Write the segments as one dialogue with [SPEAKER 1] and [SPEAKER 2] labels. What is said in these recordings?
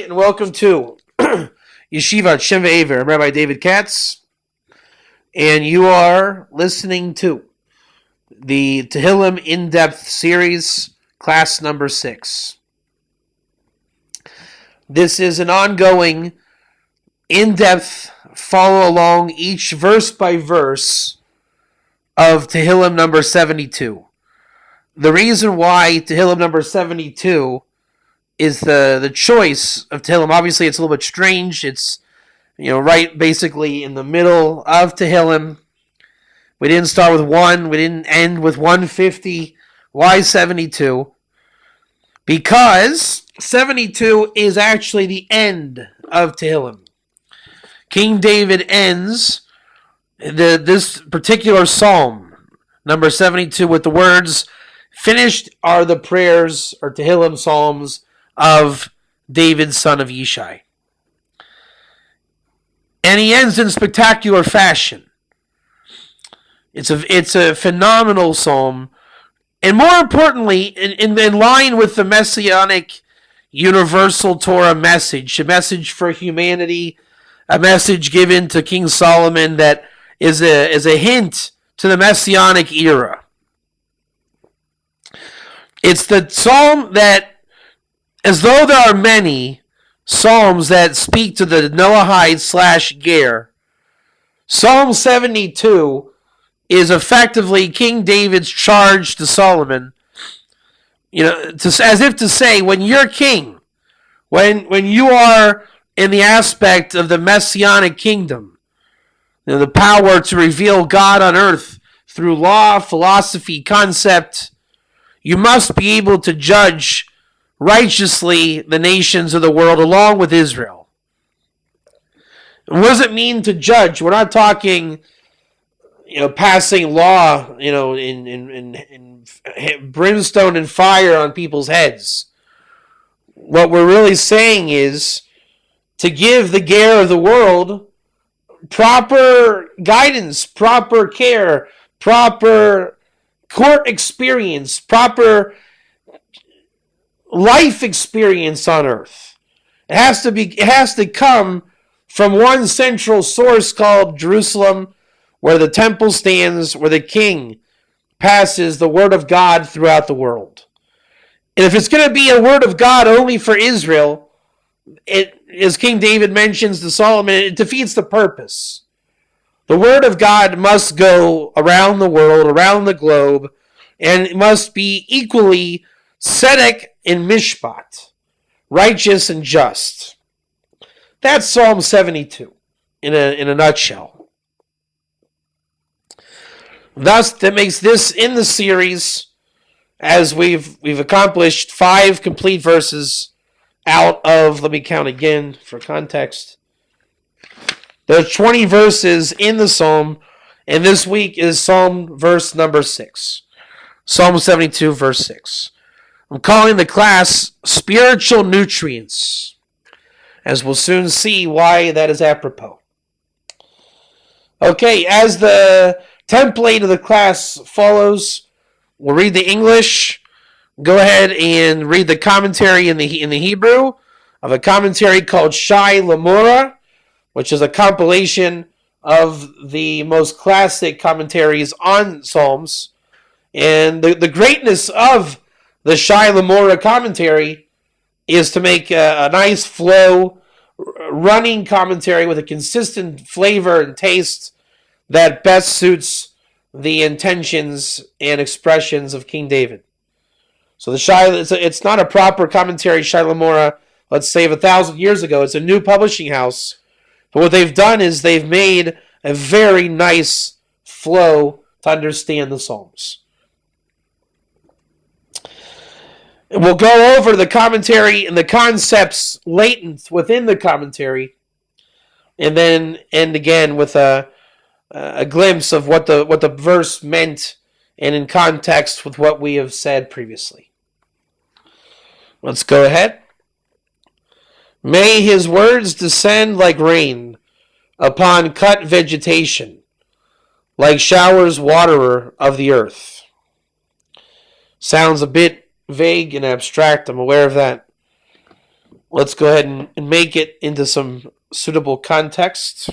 [SPEAKER 1] and welcome to Yeshiva Shem Ve'aver. I'm Rabbi David Katz, and you are listening to the Tehillim In-Depth Series, class number 6. This is an ongoing, in-depth, follow along each verse by verse of Tehillim number 72. The reason why Tehillim number 72 is the choice of Tehillim. Obviously, it's a little bit strange. It's, right basically in the middle of Tehillim. We didn't start with 1. We didn't end with 150. Why 72? Because 72 is actually the end of Tehillim. King David ends this particular psalm, number 72, with the words, "Finished are the prayers," or Tehillim psalms, of David, son of Yishai. And he ends in spectacular fashion. It's a phenomenal psalm. And more importantly, in line with the messianic universal Torah message, a message for humanity, a message given to King Solomon that is a hint to the messianic era. It's the psalm that, as though there are many psalms that speak to the Noahides / Ger, Psalm 72 is effectively King David's charge to Solomon, as if to say, when you're king, when you are in the aspect of the messianic kingdom, the power to reveal God on earth through law, philosophy, concept, you must be able to judge righteously the nations of the world along with Israel. And what does it mean to judge? We're not talking, passing law, in brimstone and fire on people's heads. What we're really saying is to give the Ger of the world proper guidance, proper care, proper court experience, proper life experience on earth. It has to come from one central source called Jerusalem, where the temple stands, where the king passes the word of God throughout the world. And if it's going to be a word of God only for Israel, as King David mentions to Solomon, it defeats the purpose. The word of God must go around the world, around the globe, and it must be equally tzedek and mishpat, righteous and just. That's Psalm 72 in a nutshell. Thus, that makes this in the series, as we've accomplished 5 complete verses out of, let me count again for context. There's 20 verses in the psalm, and this week is Psalm verse number 6. Psalm 72, verse 6. I'm calling the class Spiritual Nutrients, as we'll soon see why that is apropos. Okay, as the template of the class follows, we'll read the English. Go ahead and read the commentary in the Hebrew of a commentary called Shai Lamora, which is a compilation of the most classic commentaries on Psalms. And the greatness of the Shai Lamora commentary is to make a nice flow, running commentary with a consistent flavor and taste that best suits the intentions and expressions of King David. So it's not a proper commentary, Shai Lamora, let's say, of 1,000 years ago. It's a new publishing house. But what they've done is they've made a very nice flow to understand the Psalms. We'll go over the commentary and the concepts latent within the commentary, and then end again with a glimpse of what the verse meant and in context with what we have said previously. Let's go ahead. May his words descend like rain upon cut vegetation, like showers waterer of the earth. Sounds a bit vague and abstract, I'm aware of that. let's go ahead and make it into some suitable context.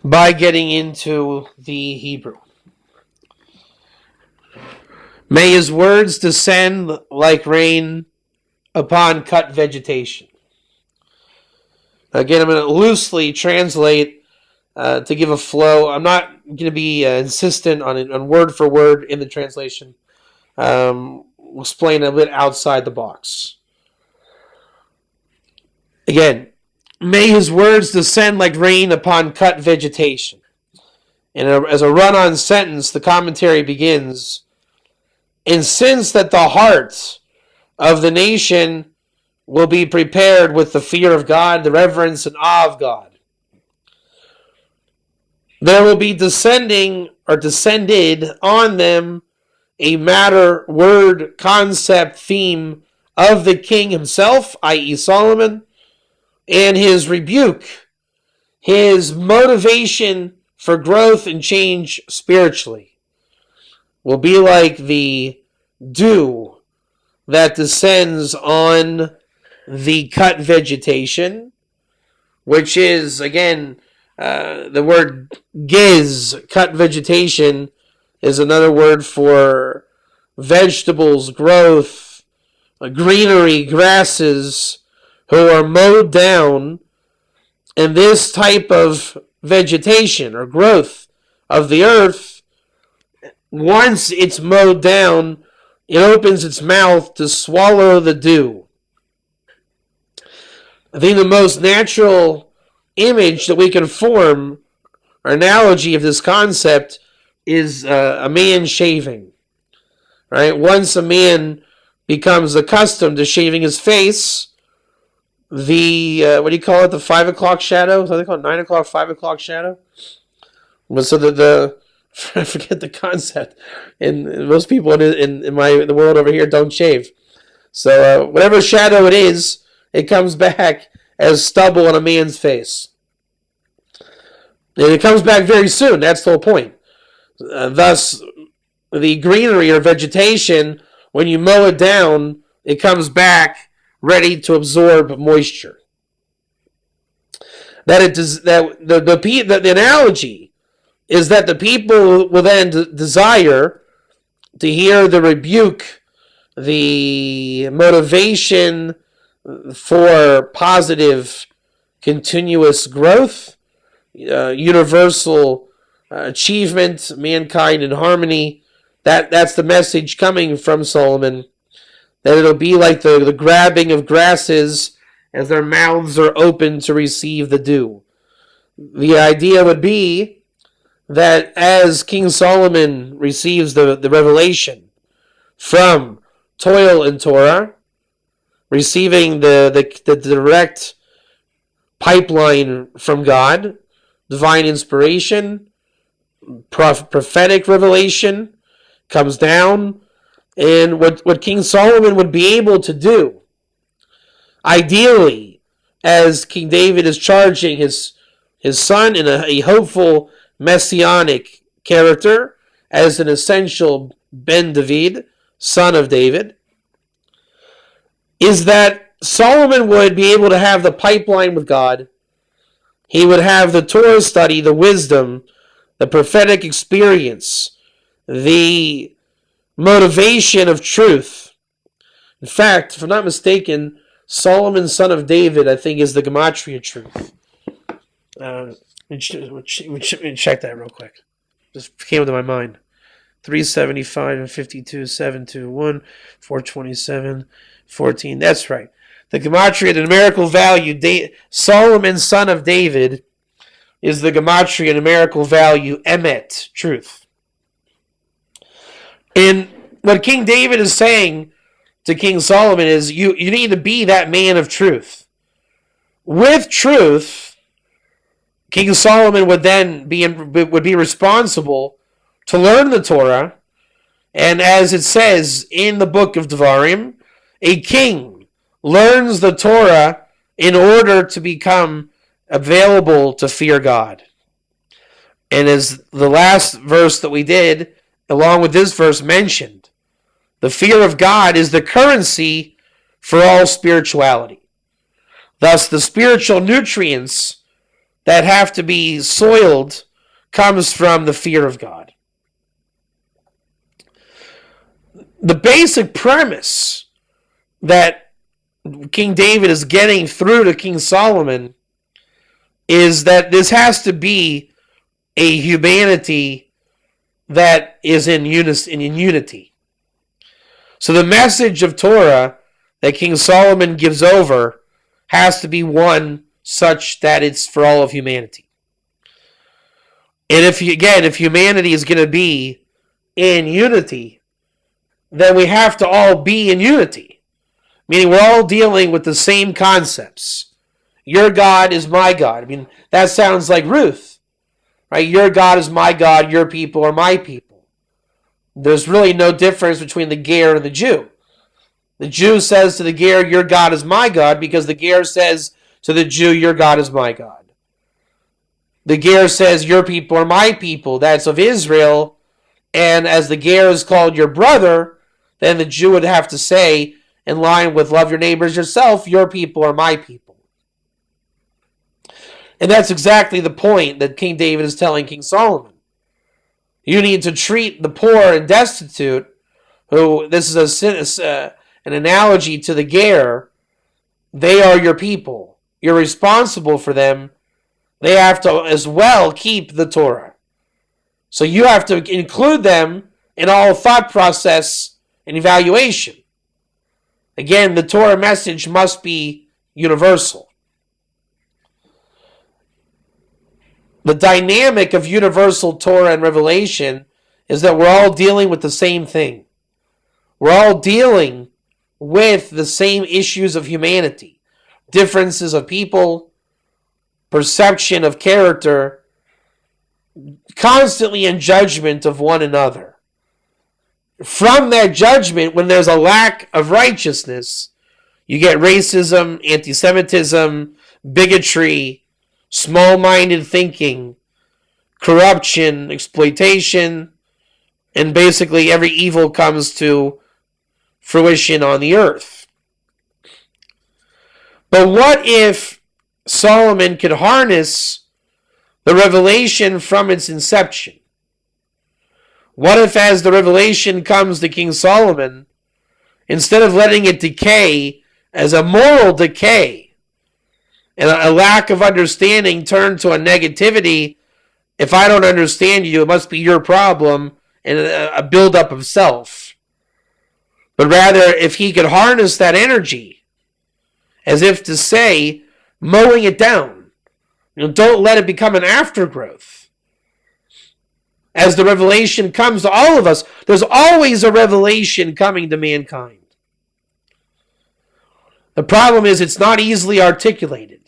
[SPEAKER 1] By getting into the Hebrew. May his words descend like rain upon cut vegetation. Again, I'm going to loosely translate to give a flow. I'm not going to be insistent on word for word in the translation. We'll explain a bit outside the box. Again, may his words descend like rain upon cut vegetation. And as a run-on sentence, the commentary begins, and since that the heart of the nation will be prepared with the fear of God, the reverence and awe of God, there will be descended on them a matter, word, concept, theme of the king himself, i.e. Solomon, and his rebuke, his motivation for growth and change spiritually, will be like the dew that descends on the cut vegetation, which is, again, the word giz, cut vegetation, is another word for vegetables, growth, greenery, grasses, who are mowed down. And this type of vegetation or growth of the earth, once it's mowed down, it opens its mouth to swallow the dew. I think the most natural image that we can form, or analogy of this concept, is a man shaving. Right? Once a man becomes accustomed to shaving his face, the, what do you call it, the 5 o'clock shadow? So they call it 9 o'clock, 5 o'clock shadow? So I forget the concept. And most people in the world over here don't shave. So whatever shadow it is, it comes back as stubble on a man's face. And it comes back very soon. That's the whole point. Thus, the greenery or vegetation, when you mow it down, it comes back ready to absorb moisture. The analogy is that the people will then desire to hear the rebuke, the motivation for positive, continuous growth, universal achievement, mankind in harmony. That's the message coming from Solomon. That it'll be like the grabbing of grasses as their mouths are open to receive the dew. The idea would be that as King Solomon receives the revelation from toil and Torah, receiving the direct pipeline from God, divine inspiration, prophetic revelation comes down, and what King Solomon would be able to do, ideally, as King David is charging his son in a hopeful messianic character, as an essential Ben David, son of David, is that Solomon would be able to have the pipeline with God. He would have the Torah study, the wisdom, the prophetic experience, the motivation of truth. In fact, if I'm not mistaken, Solomon, son of David, I think, is the gematria truth. Let me check that real quick. Just came to my mind. 375 and 52, 721, 427, 14. That's right. The gematria, the numerical value, Solomon, son of David, is the gematria numerical value, emet, truth. And what King David is saying to King Solomon is, you need to be that man of truth. With truth, King Solomon would then be responsible to learn the Torah, and as it says in the book of Devarim, a king learns the Torah in order to become available to fear God. And as the last verse that we did, along with this verse mentioned, The fear of God is the currency for all spirituality. Thus, the spiritual nutrients that have to be soiled comes from the fear of God. The basic premise that King David is getting through to King Solomon is that this has to be a humanity that is in unity. So the message of Torah that King Solomon gives over has to be one such that it's for all of humanity. And if humanity is going to be in unity, then we have to all be in unity. Meaning we're all dealing with the same concepts. Your God is my God. I mean, that sounds like Ruth. Right? Your God is my God, your people are my people. There's really no difference between the Ger and the Jew. The Jew says to the Ger, your God is my God, because the Ger says to the Jew, your God is my God. The Ger says, your people are my people, that's of Israel, and as the Ger is called your brother, then the Jew would have to say, in line with love your neighbors yourself, your people are my people. And that's exactly the point that King David is telling King Solomon. You need to treat the poor and destitute, who, this is an analogy to the Ger, they are your people. You're responsible for them. They have to as well keep the Torah. So you have to include them in all thought process and evaluation. Again, the Torah message must be universal. The dynamic of universal Torah and revelation is that we're all dealing with the same thing. We're all dealing with the same issues of humanity. Differences of people, perception of character, constantly in judgment of one another. From that judgment, when there's a lack of righteousness, you get racism, anti-Semitism, bigotry, small-minded thinking, corruption, exploitation, and basically every evil comes to fruition on the earth. But what if Solomon could harness the revelation from its inception? What if as the revelation comes to King Solomon, instead of letting it decay as a moral decay and a lack of understanding turn to a negativity, if I don't understand you, it must be your problem, and a buildup of self. But rather, if he could harness that energy, as if to say, mowing it down, don't let it become an aftergrowth. As the revelation comes to all of us, there's always a revelation coming to mankind. The problem is it's not easily articulated.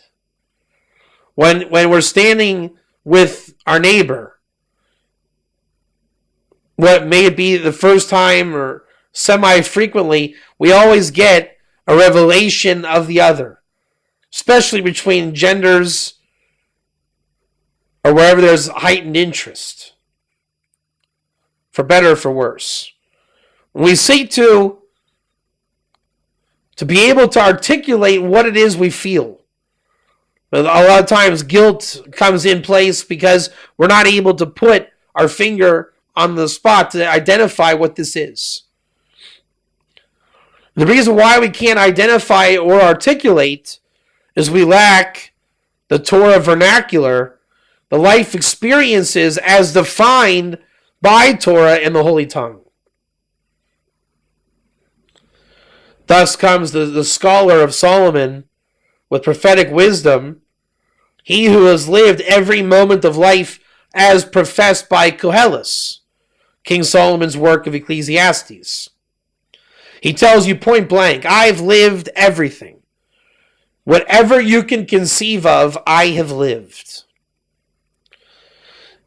[SPEAKER 1] When we're standing with our neighbor, what may it be the first time or semi-frequently, we always get a revelation of the other, especially between genders or wherever there's heightened interest, for better or for worse. We seek to be able to articulate what it is we feel. A lot of times guilt comes in place because we're not able to put our finger on the spot to identify what this is. The reason why we can't identify or articulate is we lack the Torah vernacular, the life experiences as defined by Torah and the Holy Tongue. Thus comes the scholar of Solomon with prophetic wisdom, he who has lived every moment of life as professed by Koheles, King Solomon's work of Ecclesiastes. He tells you point blank, I've lived everything. Whatever you can conceive of, I have lived.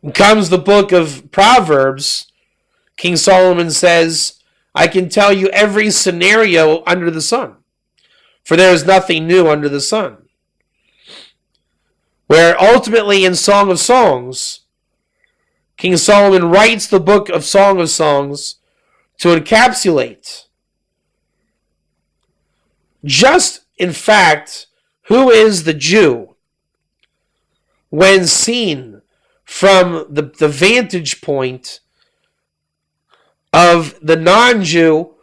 [SPEAKER 1] And comes the book of Proverbs. King Solomon says, I can tell you every scenario under the sun, for there is nothing new under the sun. Where ultimately in Song of Songs, King Solomon writes the book of Song of Songs to encapsulate just, in fact, who is the Jew when seen from the vantage point of the non-Jew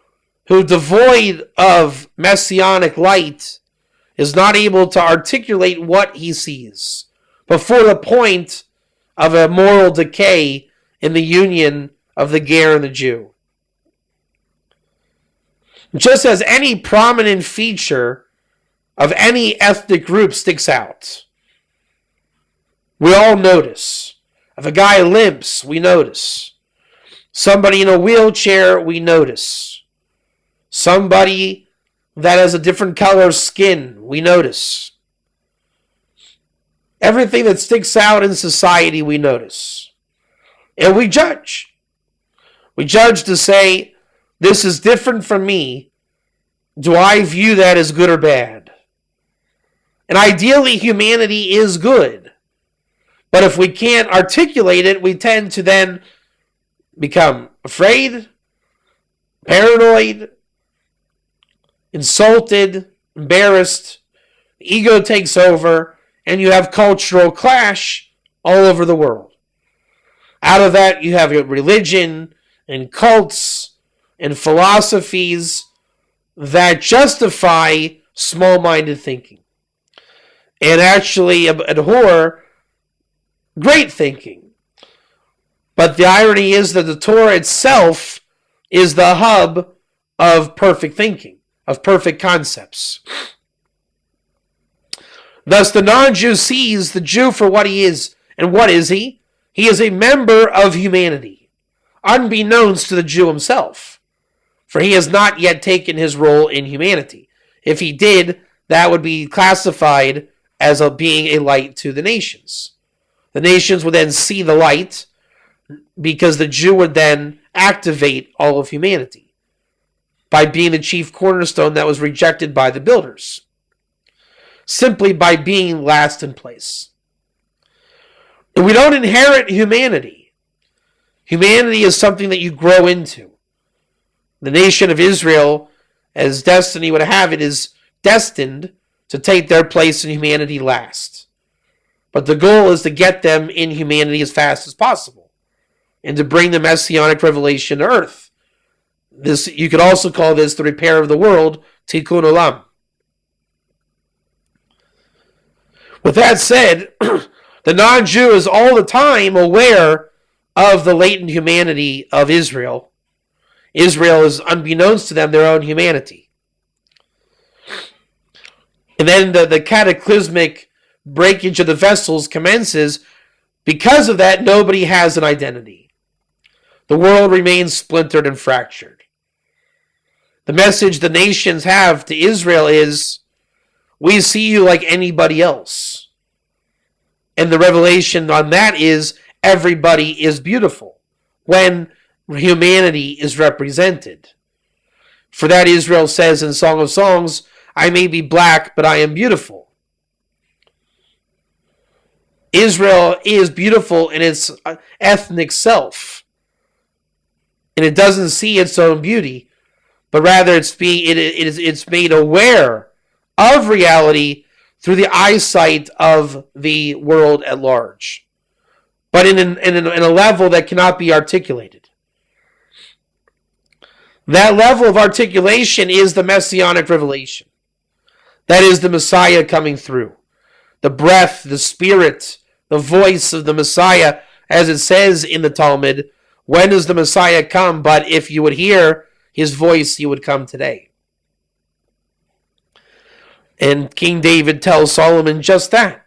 [SPEAKER 1] who, devoid of messianic light, is not able to articulate what he sees before the point of a moral decay in the union of the Ger and the Jew. Just as any prominent feature of any ethnic group sticks out, we all notice. If a guy limps, we notice. Somebody in a wheelchair, we notice. Somebody that has a different color of skin, we notice. Everything that sticks out in society, we notice. And we judge. We judge to say, this is different from me. Do I view that as good or bad? And ideally, humanity is good. But if we can't articulate it, we tend to then become afraid, paranoid, insulted, embarrassed. The ego takes over, and you have cultural clash all over the world. Out of that, you have religion and cults and philosophies that justify small-minded thinking and actually abhor great thinking. But the irony is that the Torah itself is the hub of perfect thinking, of perfect concepts. Thus, the non-Jew sees the Jew for what he is. And what is he? He is a member of humanity, unbeknownst to the Jew himself, for he has not yet taken his role in humanity. If he did, that would be classified as being a light to the nations. The nations would then see the light because the Jew would then activate all of humanity by being the chief cornerstone that was rejected by the builders, simply by being last in place. And we don't inherit humanity. Humanity is something that you grow into. The nation of Israel, as destiny would have it, is destined to take their place in humanity last. But the goal is to get them in humanity as fast as possible and to bring the messianic revelation to earth. This, you could also call this the repair of the world, tikkun olam. With that said, the non-Jew is all the time aware of the latent humanity of Israel. Israel is unbeknownst to them their own humanity. And then the cataclysmic breakage of the vessels commences. Because of that, nobody has an identity. The world remains splintered and fractured. The message the nations have to Israel is, we see you like anybody else. And the revelation on that is, everybody is beautiful when humanity is represented. For that Israel says in Song of Songs, I may be black, but I am beautiful. Israel is beautiful in its ethnic self. And it doesn't see its own beauty, but rather it's made aware of reality through the eyesight of the world at large, but in a level that cannot be articulated. That level of articulation is the messianic revelation. That is the Messiah coming through. The breath, the spirit, the voice of the Messiah, as it says in the Talmud, when does the Messiah come? But if you would hear his voice, he would come today. And King David tells Solomon just that.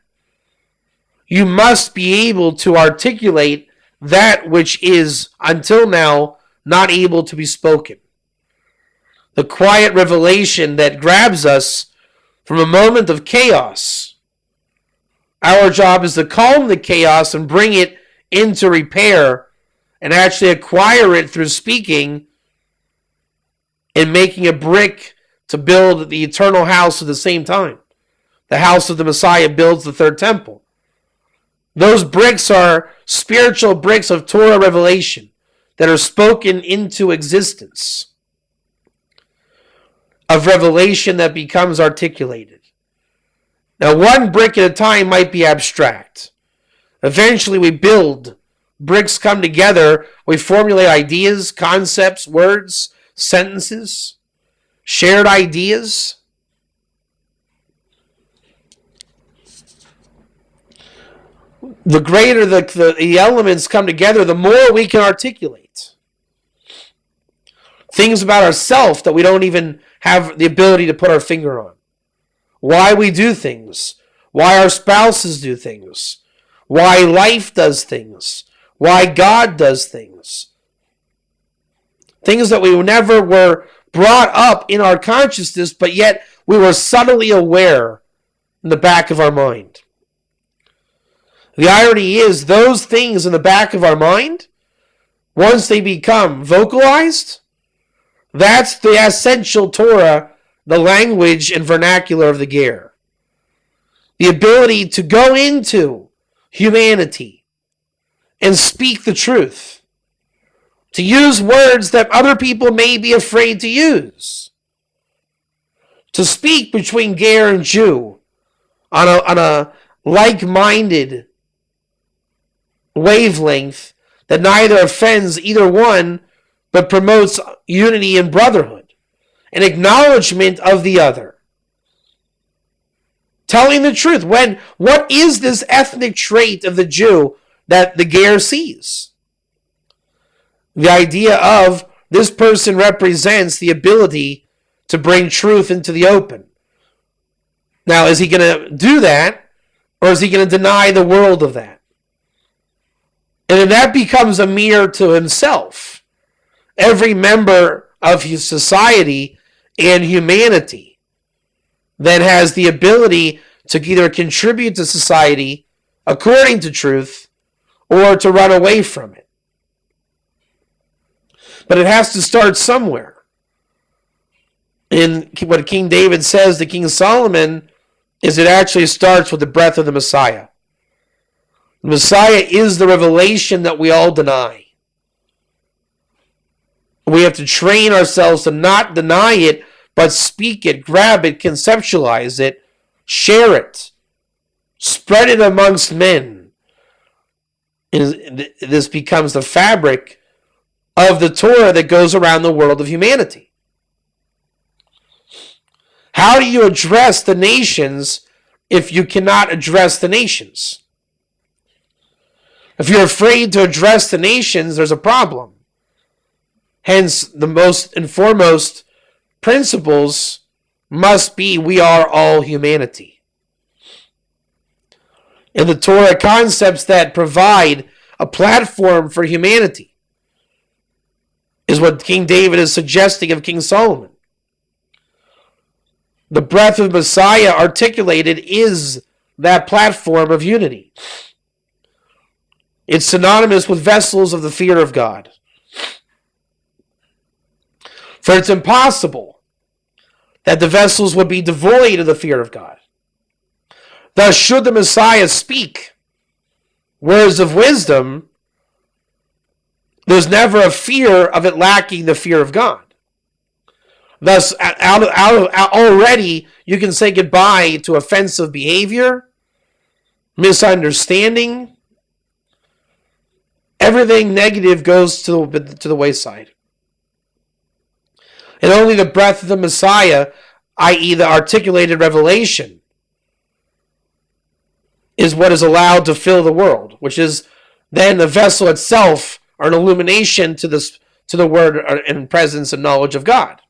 [SPEAKER 1] You must be able to articulate that which is, until now, not able to be spoken. The quiet revelation that grabs us from a moment of chaos. Our job is to calm the chaos and bring it into repair and actually acquire it through speaking and making a brick to build the eternal house at the same time. The house of the Messiah builds the third temple. Those bricks are spiritual bricks of Torah revelation that are spoken into existence, of revelation that becomes articulated. Now, one brick at a time might be abstract. Eventually, we build. Bricks come together. We formulate ideas, concepts, words, sentences, shared ideas. The greater the elements come together, the more we can articulate. Things about ourselves that we don't even have the ability to put our finger on. Why we do things. Why our spouses do things. Why life does things. Why God does things. Things that we never were brought up in our consciousness, but yet we were subtly aware in the back of our mind. The irony is, those things in the back of our mind, once they become vocalized, that's the essential Torah, the language and vernacular of the Ger. The ability to go into humanity and speak the truth. To use words that other people may be afraid to use. To speak between Ger and Jew on a like-minded wavelength that neither offends either one, but promotes unity and brotherhood, an acknowledgement of the other. Telling the truth. What is this ethnic trait of the Jew that the Ger sees? The idea of this person represents the ability to bring truth into the open. Now, is he going to do that, or is he going to deny the world of that? And then that becomes a mirror to himself. Every member of his society and humanity then has the ability to either contribute to society according to truth or to run away from it. But it has to start somewhere. And what King David says to King Solomon is it actually starts with the breath of the Messiah. The Messiah is the revelation that we all deny. We have to train ourselves to not deny it, but speak it, grab it, conceptualize it, share it, spread it amongst men. And this becomes the fabric of the Torah that goes around the world of humanity. How do you address the nations if you cannot address the nations? If you're afraid to address the nations, there's a problem. Hence, the most and foremost principles must be we are all humanity. And the Torah concepts that provide a platform for humanity is what King David is suggesting of King Solomon. The breath of Messiah articulated is that platform of unity. It's synonymous with vessels of the fear of God. For it's impossible that the vessels would be devoid of the fear of God. Thus, should the Messiah speak words of wisdom, there's never a fear of it lacking the fear of God. Thus, already you can say goodbye to offensive behavior, misunderstanding. Everything negative goes to the wayside. And only the breath of the Messiah, i.e. the articulated revelation, is what is allowed to fill the world, which is then the vessel itself, or an illumination to the word and presence and knowledge of God.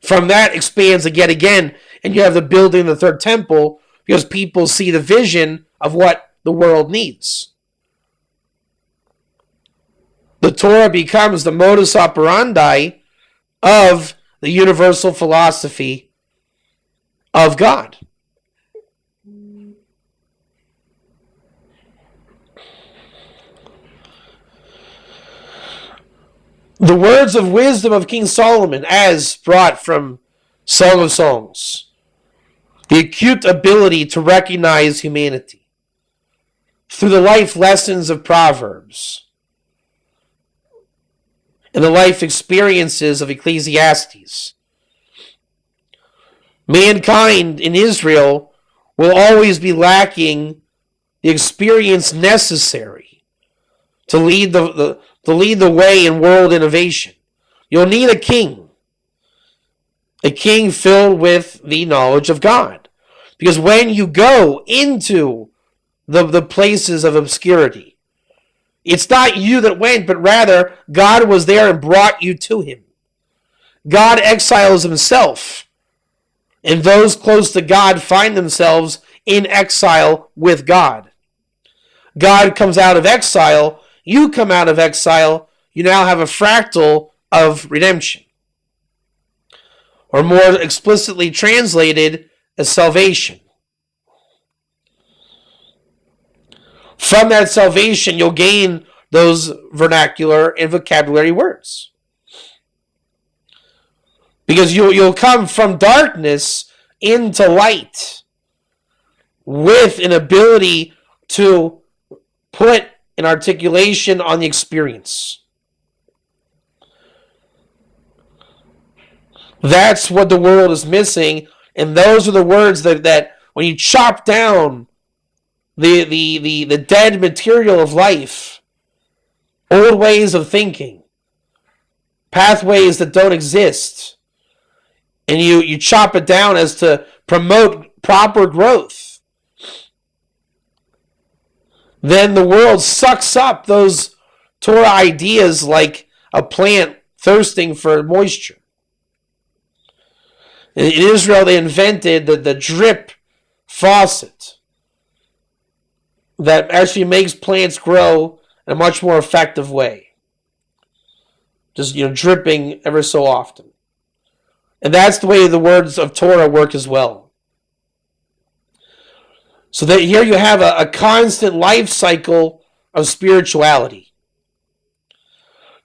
[SPEAKER 1] From that expands again, and you have the building of the third temple, because people see the vision of what the world needs. The Torah becomes the modus operandi of the universal philosophy of God. The words of wisdom of King Solomon, as brought from Song of Songs, the acute ability to recognize humanity through the life lessons of Proverbs, and the life experiences of Ecclesiastes. Mankind in Israel will always be lacking the experience necessary to lead the way in world innovation. You'll need a king filled with the knowledge of God. Because when you go into the places of obscurity, it's not you that went, but rather God was there and brought you to him. God exiles himself, and those close to God find themselves in exile with God. God comes out of exile, you come out of exile, you now have a fractal of redemption. Or more explicitly translated as salvation. From that salvation, you'll gain those vernacular and vocabulary words. Because you'll come from darkness into light with an ability to put an articulation on the experience. That's what the world is missing, and those are the words that when you chop down the dead material of life, old ways of thinking, pathways that don't exist, and you chop it down as to promote proper growth, then the world sucks up those Torah ideas like a plant thirsting for moisture. In Israel, they invented the drip faucet that actually makes plants grow in a much more effective way. Just, dripping ever so often. And that's the way the words of Torah work as well. So that here you have a constant life cycle of spirituality.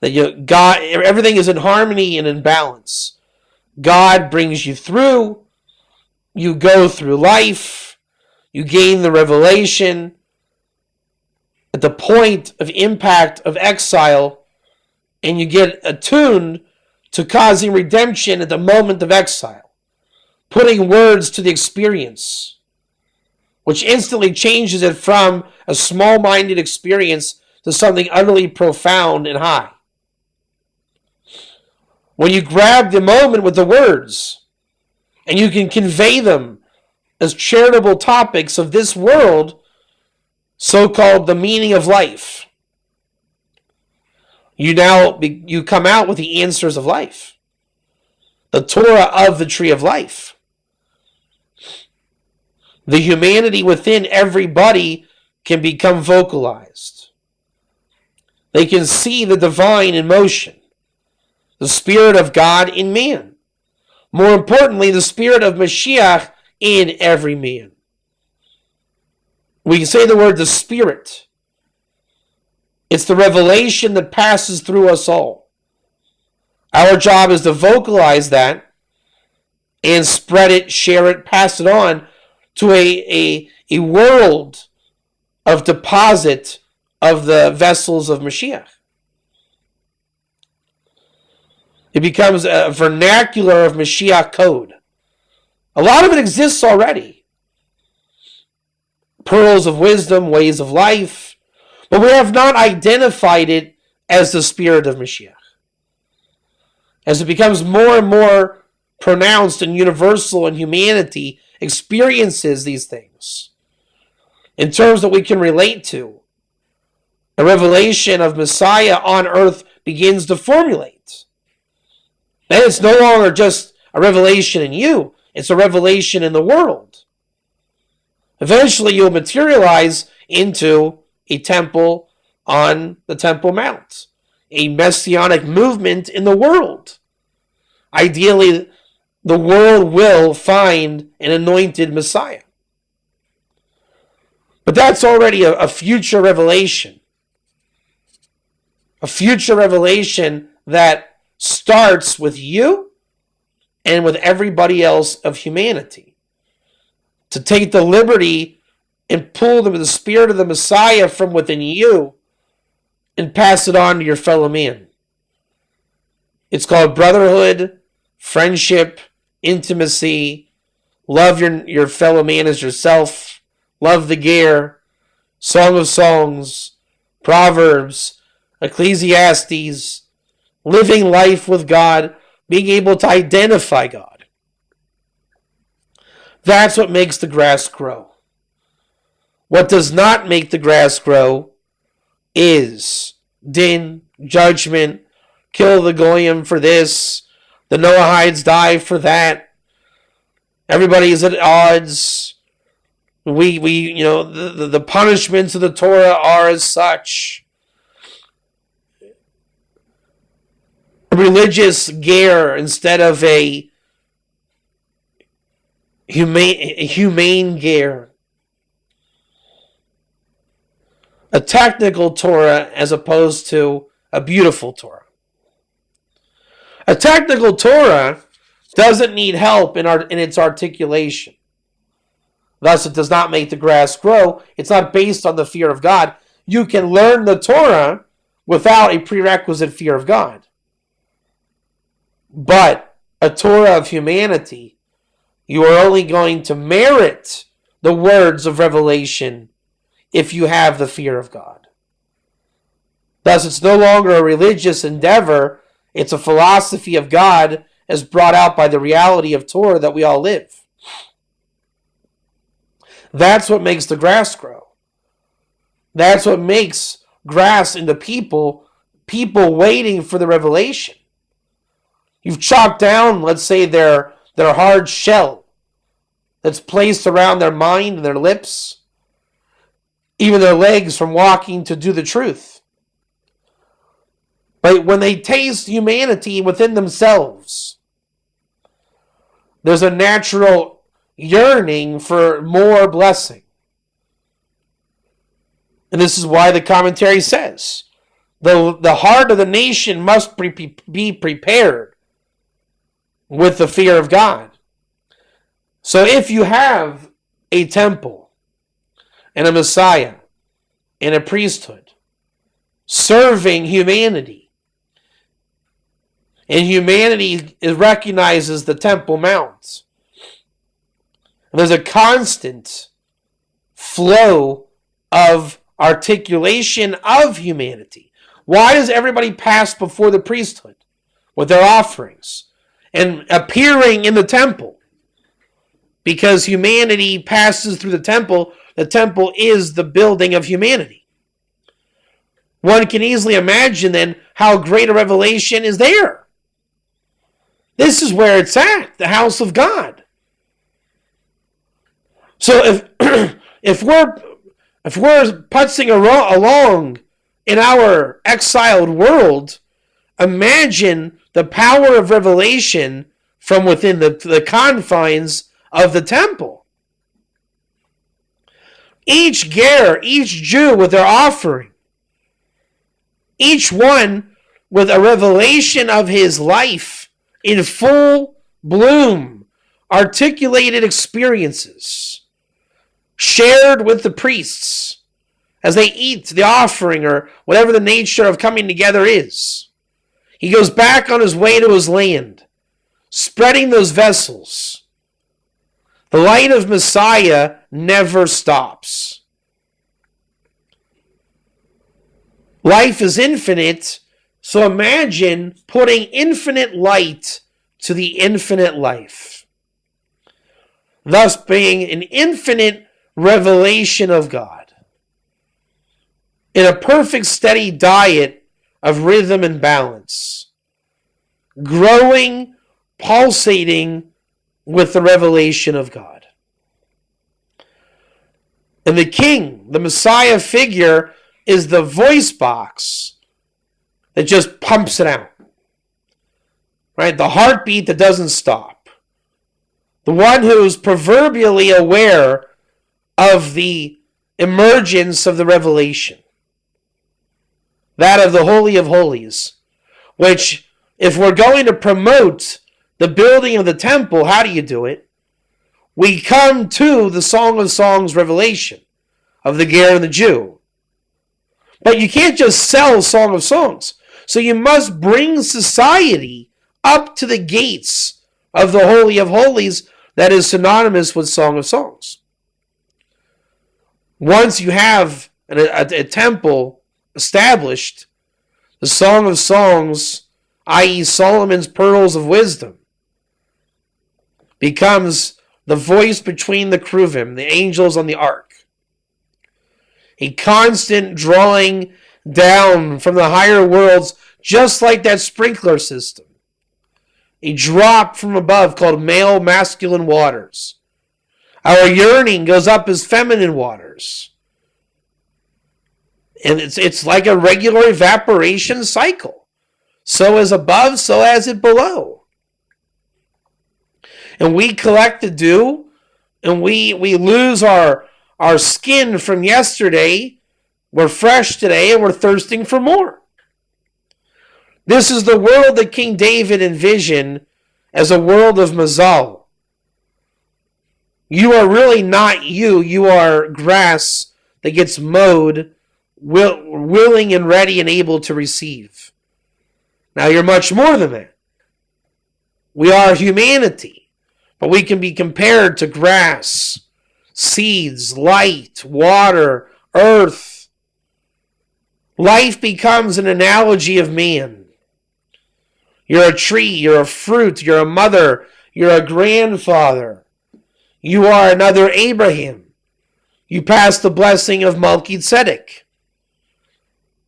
[SPEAKER 1] That God, everything is in harmony and in balance. God brings you through. You go through life. You gain the revelation. At the point of impact of exile, and you get attuned to causing redemption at the moment of exile, putting words to the experience, which instantly changes it from a small-minded experience to something utterly profound and high. When you grab the moment with the words, and you can convey them as charitable topics of this world, so-called the meaning of life, you come out with the answers of life. The Torah of the tree of life. The humanity within everybody can become vocalized. They can see the divine in motion. The Spirit of God in man. More importantly, the Spirit of Mashiach in every man. We can say the word the Spirit. It's the revelation that passes through us all. Our job is to vocalize that and spread it, share it, pass it on to a world of deposit of the vessels of Mashiach. It becomes a vernacular of Mashiach code. A lot of it exists already. Pearls of wisdom, ways of life. But we have not identified it as the Spirit of Mashiach. As it becomes more and more pronounced and universal, and humanity experiences these things in terms that we can relate to, a revelation of Messiah on earth begins to formulate. Then it's no longer just a revelation in you, it's a revelation in the world. Eventually you'll materialize into a temple on the Temple Mount, a messianic movement in the world. Ideally, the world will find an anointed Messiah. But that's already a future revelation. A future revelation that starts with you and with everybody else of humanity. To take the liberty and pull the Spirit of the Messiah from within you and pass it on to your fellow man. It's called brotherhood, friendship, intimacy, love your fellow man as yourself, love the ger, Song of Songs, Proverbs, Ecclesiastes, living life with God, being able to identify God. That's what makes the grass grow. What does not make the grass grow is din, judgment, kill the goyim for this, the Noahides die for that, everybody is at odds. The punishments of the Torah are as such. A religious ger instead of a humane ger. A technical Torah as opposed to a beautiful Torah. A technical Torah doesn't need help in its articulation. Thus, it does not make the grass grow. It's not based on the fear of God. You can learn the Torah without a prerequisite fear of God. But a Torah of humanity, you are only going to merit the words of revelation if you have the fear of God. Thus, it's no longer a religious endeavor. It's a philosophy of God as brought out by the reality of Torah that we all live. That's what makes the grass grow. That's what makes grass into people waiting for the revelation. You've chopped down, let's say, their hard shell that's placed around their mind and their lips, even their legs from walking to do the truth. But when they taste humanity within themselves, there's a natural yearning for more blessing. And this is why the commentary says, the heart of the nation must be prepared with the fear of God. So if you have a temple and a Messiah and a priesthood serving humanity, and humanity recognizes the Temple Mount, and there's a constant flow of articulation of humanity. Why does everybody pass before the priesthood with their offerings and appearing in the temple? Because humanity passes through the temple. The temple is the building of humanity. One can easily imagine then how great a revelation is there. This is where it's at, the house of God. So if we're putzing along in our exiled world, imagine the power of revelation from within the confines of the temple. Each ger, each Jew with their offering, each one with a revelation of his life in full bloom, articulated experiences, shared with the priests as they eat the offering or whatever the nature of coming together is. He goes back on his way to his land, spreading those vessels. The light of Messiah never stops. Life is infinite, so imagine putting infinite light to the infinite life, thus being an infinite revelation of God in a perfect steady diet of rhythm and balance, growing, pulsating with the revelation of God. And the king, the Messiah figure, is the voice box that just pumps it out. Right? The heartbeat that doesn't stop. The one who's proverbially aware of the emergence of the revelation. That of the Holy of Holies. Which, if we're going to promote the building of the temple, how do you do it? We come to the Song of Songs revelation of the ger and the Jew. But you can't just sell Song of Songs. So you must bring society up to the gates of the Holy of Holies that is synonymous with Song of Songs. Once you have a temple established, the Song of Songs, i.e. Solomon's Pearls of Wisdom, becomes the voice between the Kruvim, the angels on the ark. A constant drawing down from the higher worlds, just like that sprinkler system. A drop from above called male masculine waters. Our yearning goes up as feminine waters. And it's like a regular evaporation cycle. So as above, so as it below. And we collect the dew, and we lose our skin from yesterday. We're fresh today, and we're thirsting for more. This is the world that King David envisioned as a world of mazal. You are really not you. You are grass that gets mowed, willing and ready and able to receive. Now you're much more than that. We are humanity, but we can be compared to grass, seeds, light, water, earth. Life becomes an analogy of man. You're a tree, you're a fruit, you're a mother, you're a grandfather. You are another Abraham. You pass the blessing of Melchizedek.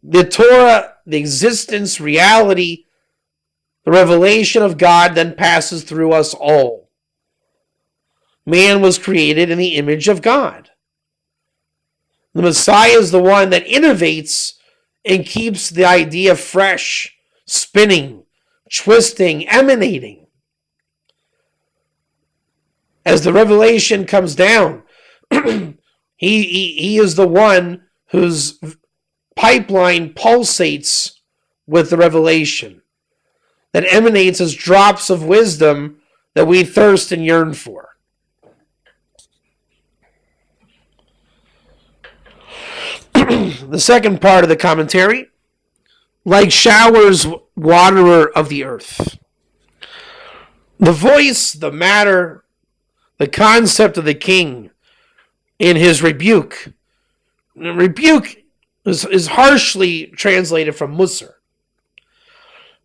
[SPEAKER 1] The Torah, the existence, reality, the revelation of God then passes through us all. Man was created in the image of God. The Messiah is the one that innovates and keeps the idea fresh, spinning, twisting, emanating. As the revelation comes down, he is the one whose pipeline pulsates with the revelation that emanates as drops of wisdom that we thirst and yearn for. The second part of the commentary, like showers, waterer of the earth. The voice, the matter, the concept of the king in his rebuke. Rebuke is harshly translated from Musar.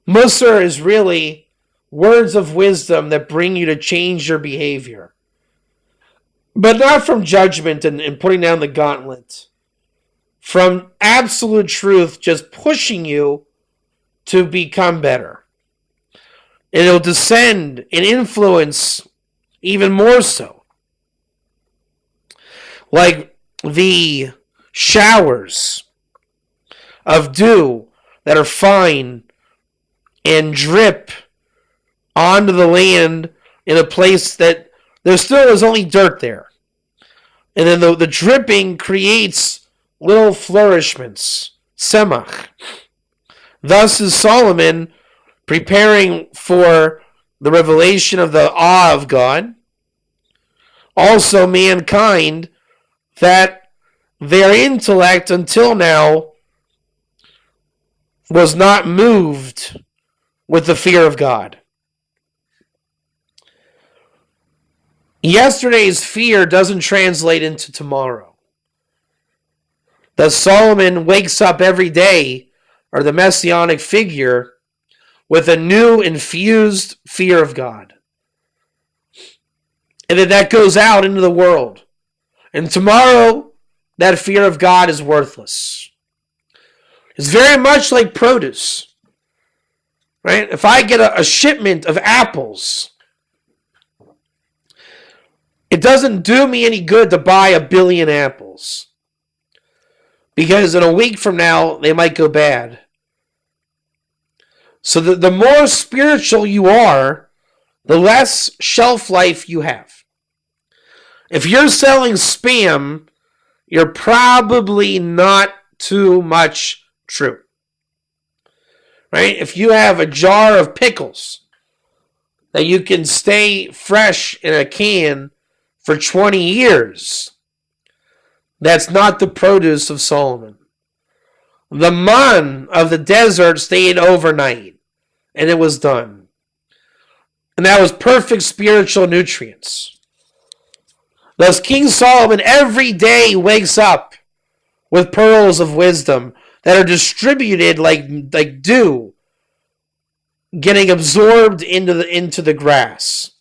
[SPEAKER 1] Musar is really words of wisdom that bring you to change your behavior. But not from judgment and putting down the gauntlet. From absolute truth, just pushing you to become better. And it'll descend and influence even more so. Like the showers of dew that are fine and drip onto the land in a place that there still is only dirt there. And then the dripping creates little flourishments, semach. Thus is Solomon preparing for the revelation of the awe of God. Also mankind, that their intellect until now was not moved with the fear of God. Yesterday's fear doesn't translate into tomorrow. Thus Solomon wakes up every day, or the messianic figure, with a new infused fear of God. And then that goes out into the world. And tomorrow, that fear of God is worthless. It's very much like produce. Right? If I get a shipment of apples, it doesn't do me any good to buy 1 billion apples. Because in a week from now, they might go bad. So the more spiritual you are, the less shelf life you have. If you're selling spam, you're probably not too much true. Right? If you have a jar of pickles that you can stay fresh in a can for 20 years, that's not the produce of Solomon. The man of the desert stayed overnight, and it was done. And that was perfect spiritual nutrients. Thus, King Solomon every day wakes up with pearls of wisdom that are distributed like dew, getting absorbed into the grass.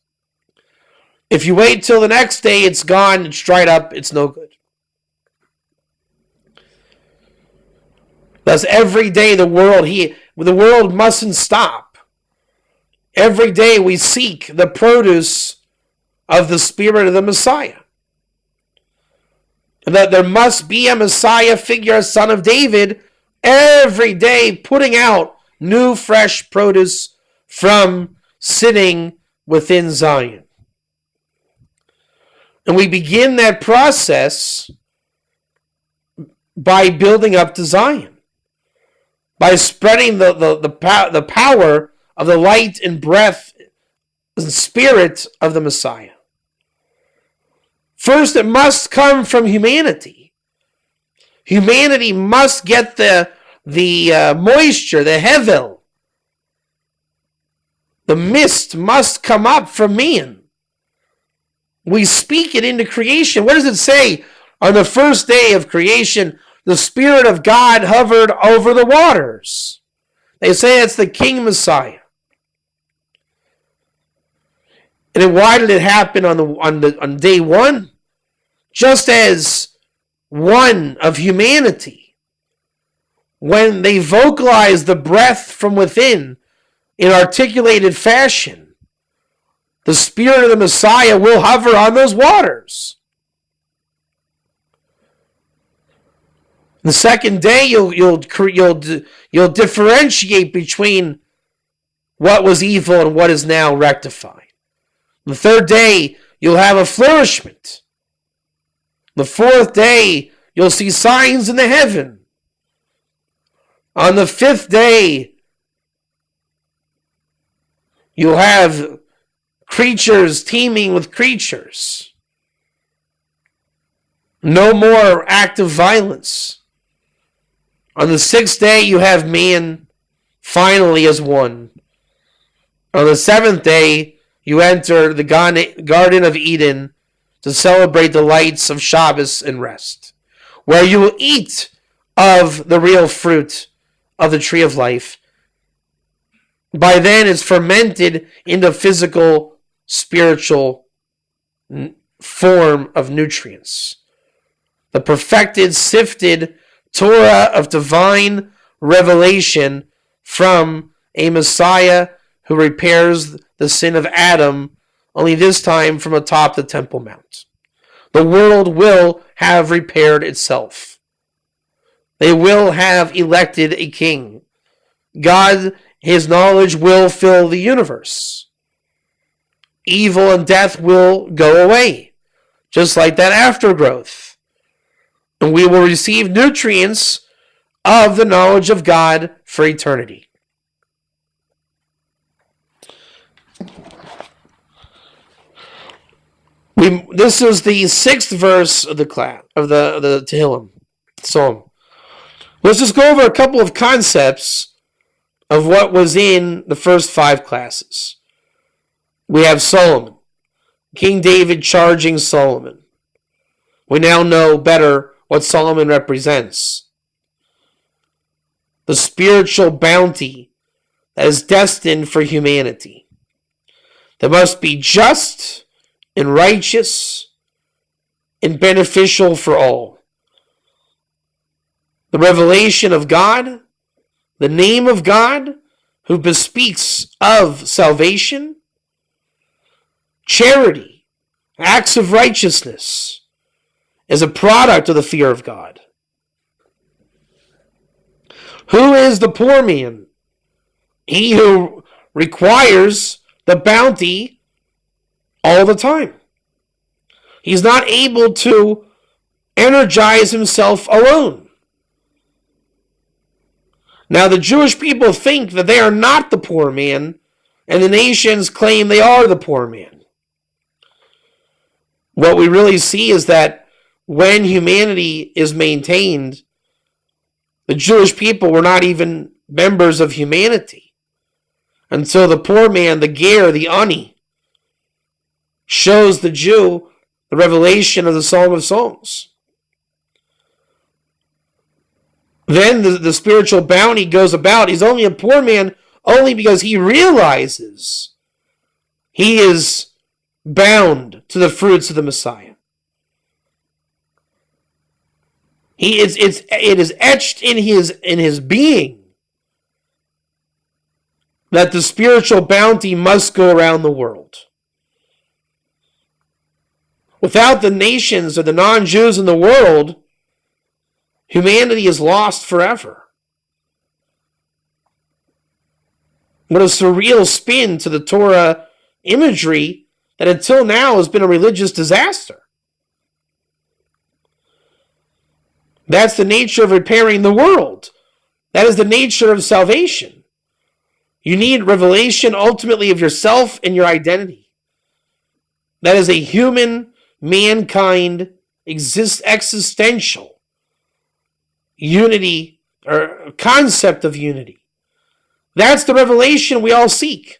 [SPEAKER 1] If you wait till the next day, it's gone, it's dried up, it's no good. Thus, every day the world mustn't stop. Every day we seek the produce of the Spirit of the Messiah. And that there must be a Messiah figure, a son of David, every day putting out new, fresh produce from sitting within Zion. And we begin that process by building up to Zion, by spreading the power of the light and breath and spirit of the Messiah. First, it must come from humanity. Humanity must get the moisture, the hevel. The mist must come up from man. We speak it into creation. What does it say? On the first day of creation, the Spirit of God hovered over the waters. They say it's the King Messiah. And then why did it happen on day one? Just as one of humanity, when they vocalize the breath from within in articulated fashion, the Spirit of the Messiah will hover on those waters. The second day, you'll differentiate between what was evil and what is now rectified. The third day, you'll have a flourishment. The fourth day, you'll see signs in the heaven. On the fifth day, you'll have creatures teeming with creatures. No more active violence. On the sixth day, you have man finally as one. On the seventh day, you enter the Garden of Eden to celebrate the lights of Shabbos and rest, where you will eat of the real fruit of the tree of life. By then, it's fermented into physical, spiritual form of nutrients. The perfected, sifted Torah of divine revelation from a Messiah who repairs the sin of Adam, only this time from atop the Temple Mount. The world will have repaired itself. They will have elected a king. God, his knowledge will fill the universe. Evil and death will go away, just like that aftergrowth. And we will receive nutrients of the knowledge of God for eternity. This is the 6th verse of the Tehillim Psalm. Let's just go over a couple of concepts of what was in the first 5 classes. We have Solomon, King David charging Solomon. We now know better what Solomon represents. The spiritual bounty that is destined for humanity. That must be just and righteous and beneficial for all. The revelation of God, the name of God, who bespeaks of salvation, charity, acts of righteousness, is a product of the fear of God. Who is the poor man? He who requires the bounty all the time. He's not able to energize himself alone. Now, the Jewish people think that they are not the poor man, and the nations claim they are the poor man. What we really see is that when humanity is maintained, the Jewish people were not even members of humanity. until the poor man, the ger, the ani, shows the Jew the revelation of the Psalm of Psalms. Then the spiritual bounty goes about. He's only a poor man only because he realizes he is bound to the fruits of the Messiah. It is etched in his being that the spiritual bounty must go around the world. Without the nations or the non-Jews in the world, humanity is lost forever. What a surreal spin to the Torah imagery that until now has been a religious disaster. That's the nature of repairing the world. That is the nature of salvation. You need revelation ultimately of yourself and your identity. That is a human, mankind, existential unity or concept of unity. That's the revelation we all seek.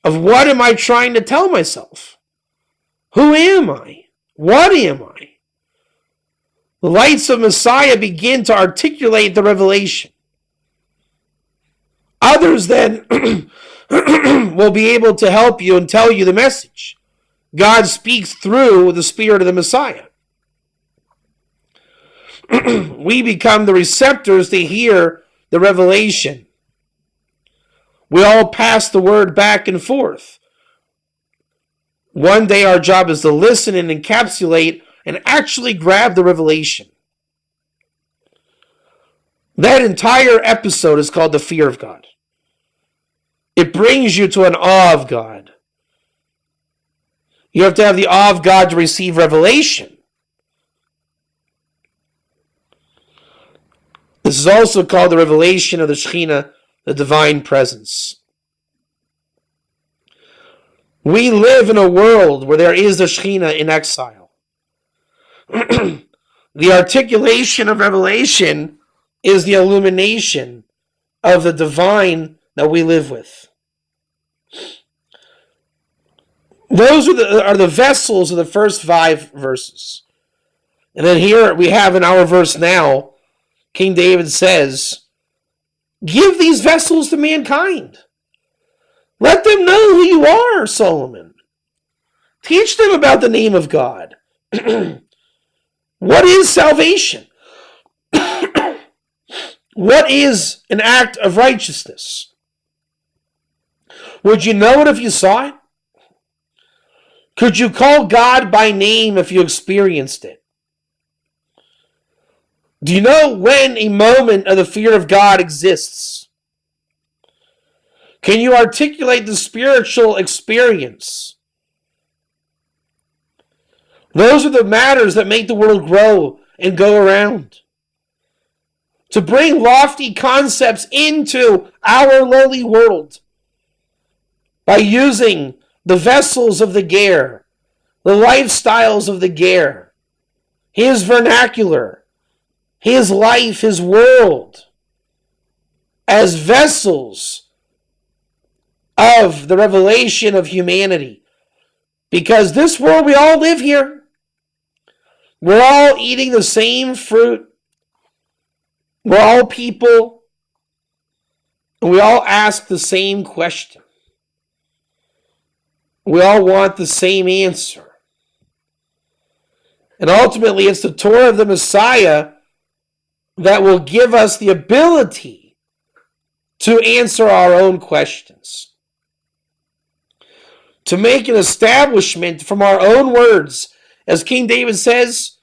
[SPEAKER 1] Of what am I trying to tell myself? Who am I? What am I? The lights of Messiah begin to articulate the revelation. Others then will be able to help you and tell you the message. God speaks through the Spirit of the Messiah. We become the receptors to hear the revelation. We all pass the word back and forth. One day our job is to listen and encapsulate and actually grab the revelation. That entire episode is called the fear of God. It brings you to an awe of God. You have to have the awe of God to receive revelation. This is also called the revelation of the Shekhinah, the divine presence. We live in a world where there is a Shekhinah in exile. The articulation of revelation is the illumination of the divine that we live with. Those are the vessels of the first 5 verses. And then here we have in our verse now, King David says, give these vessels to mankind. Let them know who you are, Solomon. Teach them about the name of God. What is salvation? What is an act of righteousness? Would you know it if you saw it? Could you call God by name if you experienced it? Do you know when a moment of the fear of God exists? Can you articulate the spiritual experience? Those are the matters that make the world grow and go around. To bring lofty concepts into our lowly world by using the vessels of the ger, the lifestyles of the ger, his vernacular, his life, his world, as vessels of the revelation of humanity. Because this world, we all live here. We're all eating the same fruit. We're all people. And we all ask the same question. We all want the same answer. And ultimately, it's the Torah of the Messiah that will give us the ability to answer our own questions. To make an establishment from our own words. As King David says,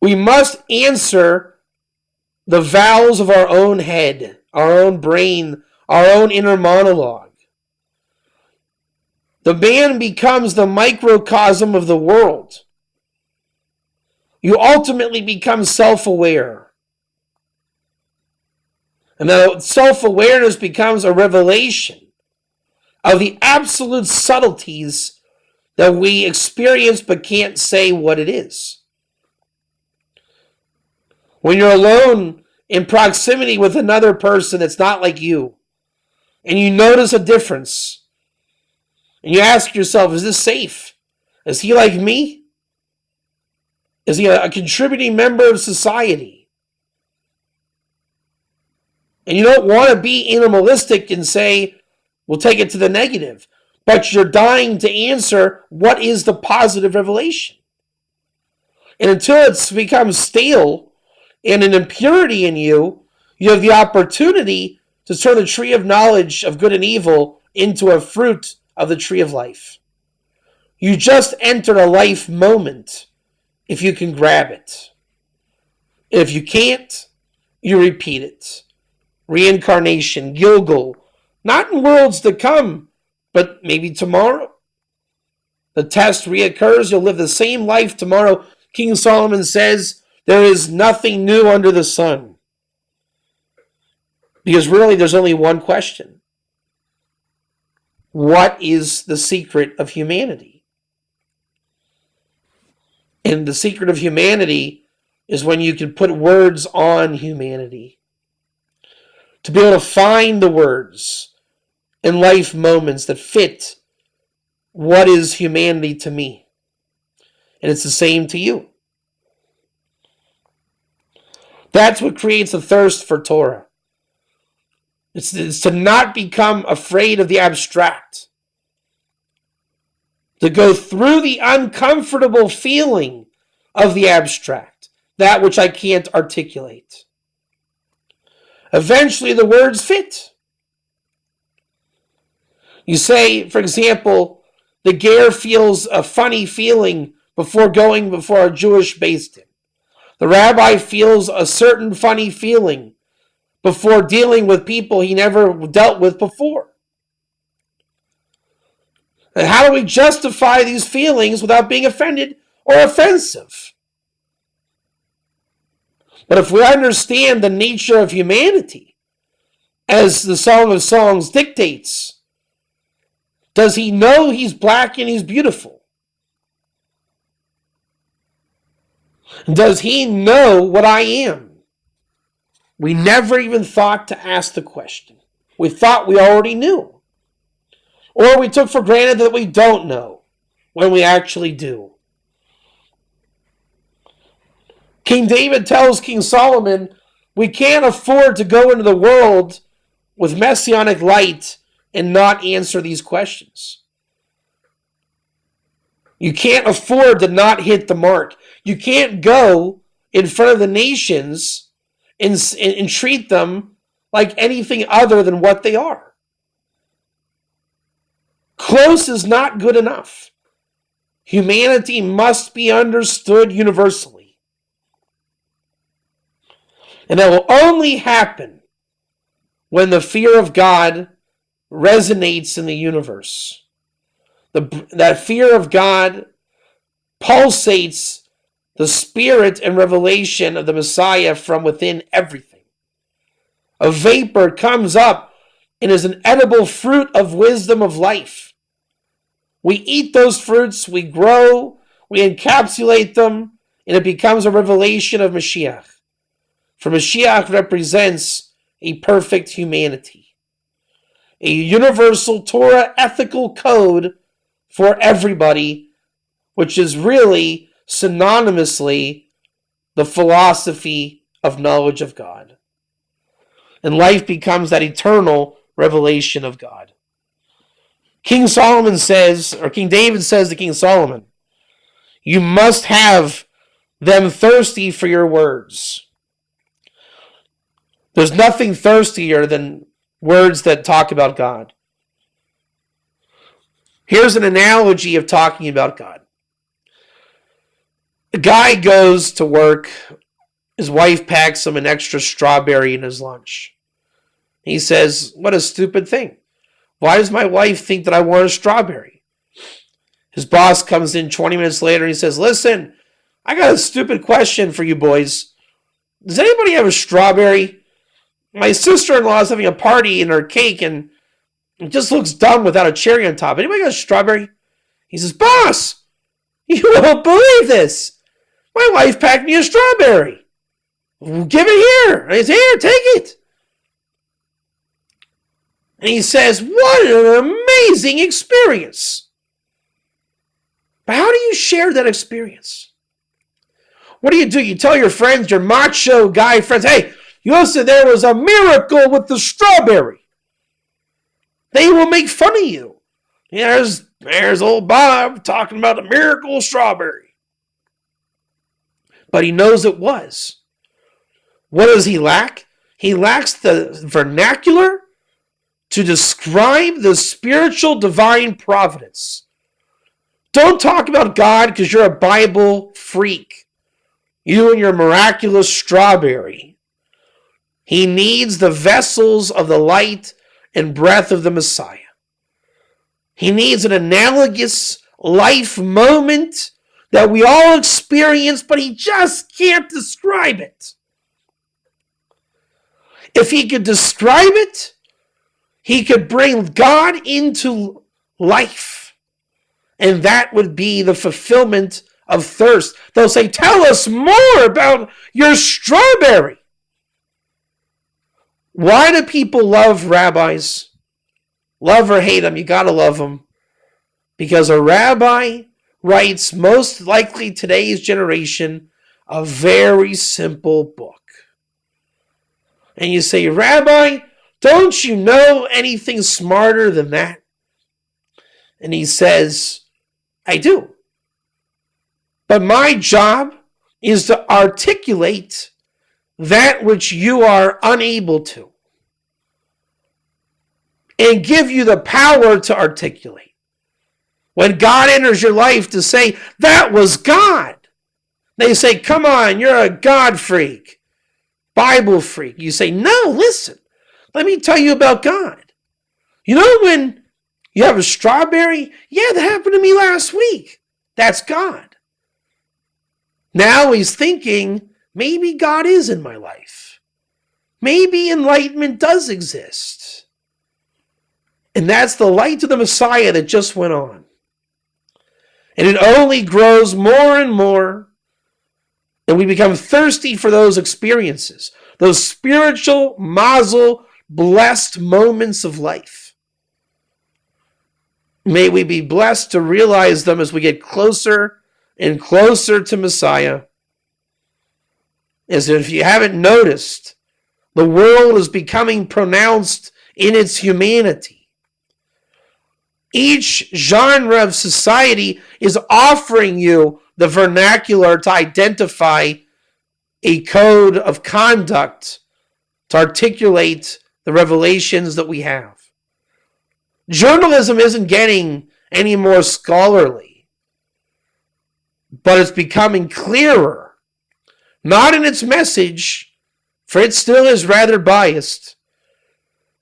[SPEAKER 1] we must answer the vows of our own head, our own brain, our own inner monologue. The man becomes the microcosm of the world. You ultimately become self-aware. And the self-awareness becomes a revelation of the absolute subtleties that we experience but can't say what it is. When you're alone in proximity with another person that's not like you, and you notice a difference, and you ask yourself, is this safe? Is he like me? Is he a contributing member of society? And you don't want to be animalistic and say, we'll take it to the negative. But you're dying to answer, what is the positive revelation? And until it's become stale and an impurity in you, you have the opportunity to turn the tree of knowledge of good and evil into a fruit of the tree of life. You just entered a life moment if you can grab it. If you can't, you repeat it. Reincarnation, Gilgal, not in worlds to come, but maybe tomorrow. The test reoccurs, you'll live the same life tomorrow. King Solomon says, there is nothing new under the sun. Because really, there's only one question. What is the secret of humanity? And the secret of humanity is when you can put words on humanity. To be able to find the words in life moments that fit what is humanity to me. And it's the same to you. That's what creates a thirst for Torah. It's to not become afraid of the abstract. To go through the uncomfortable feeling of the abstract. That which I can't articulate. Eventually the words fit. You say, for example, the ger feels a funny feeling before going before a Jewish beis din. The rabbi feels a certain funny feeling before dealing with people he never dealt with before. And how do we justify these feelings without being offended or offensive? But if we understand the nature of humanity, as the Song of Songs dictates, does he know he's black and he's beautiful? Does he know what I am? We never even thought to ask the question. We thought we already knew. Or we took for granted that we don't know when we actually do. King David tells King Solomon, we can't afford to go into the world with messianic light and not answer these questions. You can't afford to not hit the mark. You can't go in front of the nations and treat them like anything other than what they are. Close is not good enough. Humanity must be understood universally. And that will only happen when the fear of God resonates in the universe. That fear of God pulsates the spirit and revelation of the Messiah from within everything. A vapor comes up and is an edible fruit of wisdom of life. We eat those fruits, we grow, we encapsulate them, and it becomes a revelation of Mashiach. For Mashiach represents a perfect humanity. A universal Torah ethical code for everybody, which is really synonymously the philosophy of knowledge of God. And life becomes that eternal revelation of God. King Solomon says, or King David says to King Solomon, you must have them thirsty for your words. There's nothing thirstier than words that talk about God. Here's an analogy of talking about God. A guy goes to work. His wife packs him an extra strawberry in his lunch. He says, what a stupid thing. Why does my wife think that I want a strawberry? His boss comes in 20 minutes later and he says, listen, I got a stupid question for you boys. Does anybody have a strawberry? My sister-in-law is having a party in her cake and it just looks dumb without a cherry on top. Anybody got a strawberry? He says, boss, you won't believe this. My wife packed me a strawberry. Give it here. And he says, here, take it. And he says, what an amazing experience. But how do you share that experience? What do? You tell your friends, your macho guy friends, hey, you listen, there was a miracle with the strawberry. They will make fun of you. There's old Bob talking about the miracle strawberry. But he knows it was. What does he lack? He lacks the vernacular to describe the spiritual divine providence. Don't talk about God because you're a Bible freak. You and your miraculous strawberry. He needs the vessels of the light and breath of the Messiah. He needs an analogous life moment that we all experience, but he just can't describe it. If he could describe it, he could bring God into life. And that would be the fulfillment of thirst. They'll say, tell us more about your strawberry. Why do people love rabbis? Love or hate them, you gotta love them. Because a rabbi writes, most likely today's generation, a very simple book. And you say, Rabbi, don't you know anything smarter than that? And he says, I do. But my job is to articulate that which you are unable to. And give you the power to articulate. When God enters your life to say, that was God. They say, come on, you're a God freak. Bible freak. You say, no, listen. Let me tell you about God. You know when you have a strawberry? Yeah, that happened to me last week. That's God. Now he's thinking, maybe God is in my life. Maybe enlightenment does exist. And that's the light of the Messiah that just went on. And it only grows more and more. And we become thirsty for those experiences. Those spiritual, mazel, blessed moments of life. May we be blessed to realize them as we get closer and closer to Messiah. As if you haven't noticed, the world is becoming pronounced in its humanity. Each genre of society is offering you the vernacular to identify a code of conduct to articulate the revelations that we have. Journalism isn't getting any more scholarly, but it's becoming clearer. Not in its message, for it still is rather biased.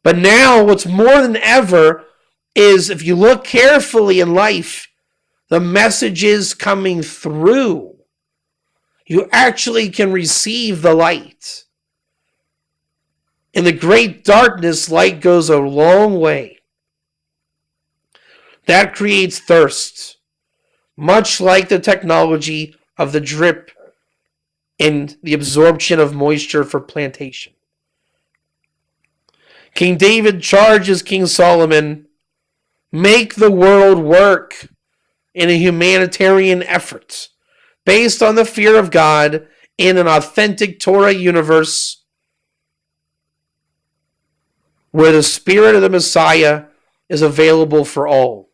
[SPEAKER 1] But now, what's more than ever is, if you look carefully in life, the messages coming through, you actually can receive the light. In the great darkness, light goes a long way. That creates thirst, much like the technology of the drip and the absorption of moisture for plantation. King David charges King Solomon, make the world work in a humanitarian effort based on the fear of God in an authentic Torah universe where the spirit of the Messiah is available for all.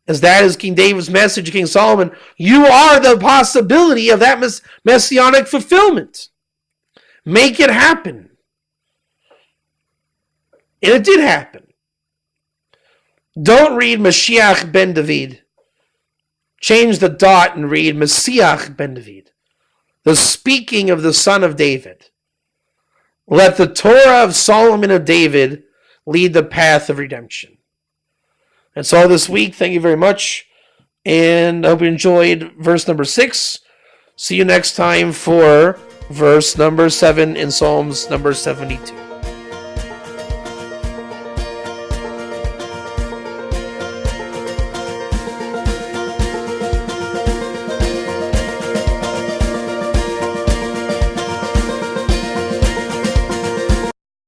[SPEAKER 1] As that is King David's message to King Solomon, you are the possibility of that messianic fulfillment. Make it happen. And it did happen. Don't read Mashiach ben David. Change the dot and read Messiah ben David. The speaking of the son of David. Let the Torah of Solomon of David lead the path of redemption. That's all this week. Thank you very much. And I hope you enjoyed verse number 6. See you next time for verse number 7 in Psalms number 72.